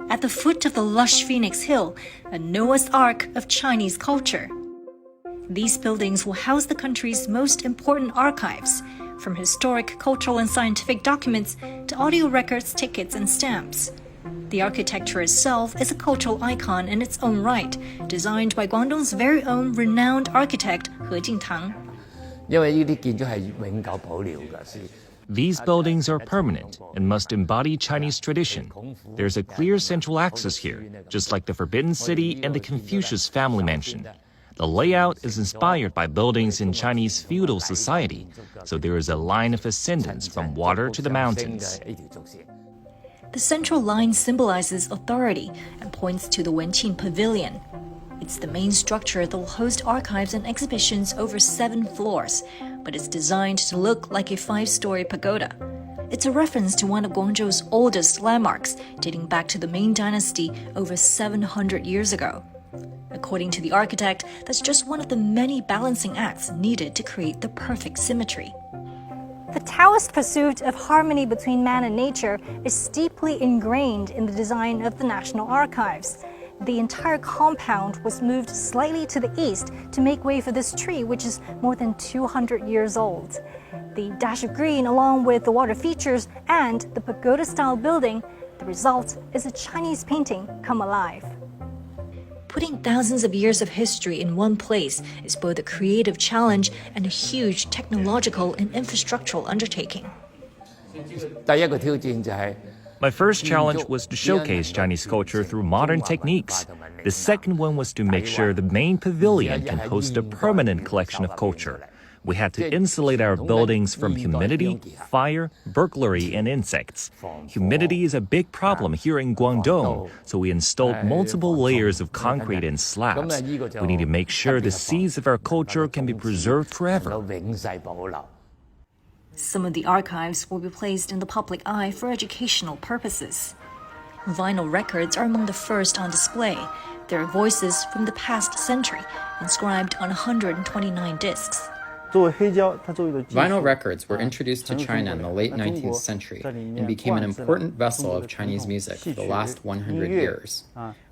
At the foot of the lush Phoenix Hill, a Noah's Ark of Chinese culture. These buildings will house the country's most important archives, from historic, cultural, and scientific documents to audio records, tickets, and stamps. The architecture itself is a cultural icon in its own right, designed by Guangdong's very own renowned architect He Jingtang. These buildings are permanent and must embody Chinese tradition. There's a clear central axis here, just like the Forbidden City and the Confucius family mansion. The layout is inspired by buildings in Chinese feudal society, so there is a line of ascendance from water to the mountains. The central line symbolizes authority and points to the Wenqin Pavilion. It's the main structure that will host archives and exhibitions over 7 floors, but it's designed to look like a 5-story pagoda. It's a reference to one of Guangzhou's oldest landmarks, dating back to the Ming Dynasty over 700 years ago. According to the architect, that's just one of the many balancing acts needed to create the perfect symmetry. The Taoist pursuit of harmony between man and nature is deeply ingrained in the design of the National Archives. The entire compound was moved slightly to the east to make way for this tree, which is more than 200 years old. The dash of green, along with the water features and the pagoda-style building, the result is a Chinese painting come alive. Putting thousands of years of history in one place is both a creative challenge and a huge technological and infrastructural undertaking. My first challenge was to showcase Chinese culture through modern techniques. The second one was to make sure the main pavilion can host a permanent collection of culture. We had to insulate our buildings from humidity, fire, burglary, and insects. Humidity is a big problem here in Guangdong, so we installed multiple layers of concrete and slabs. We need to make sure the seeds of our culture can be preserved forever. Some of the archives will be placed in the public eye for educational purposes. Vinyl records are among the first on display. There are voices from the past century, inscribed on 129 discs. Vinyl records were introduced to China in the late 19th century and became an important vessel of Chinese music for the last 100 years.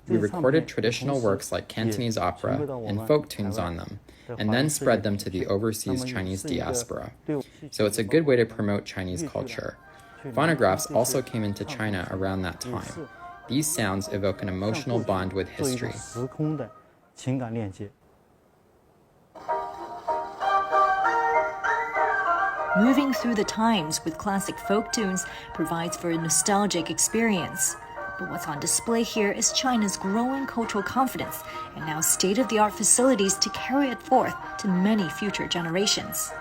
We recorded traditional works like Cantonese opera and folk tunes on them, and then spread them to the overseas Chinese diaspora. So it's a good way to promote Chinese culture. Phonographs also came into China around that time. These sounds evoke an emotional bond with history. Moving through the times with classic folk tunes provides for a nostalgic experience. But what's on display here is China's growing cultural confidence and now state-of-the-art facilities to carry it forth to many future generations.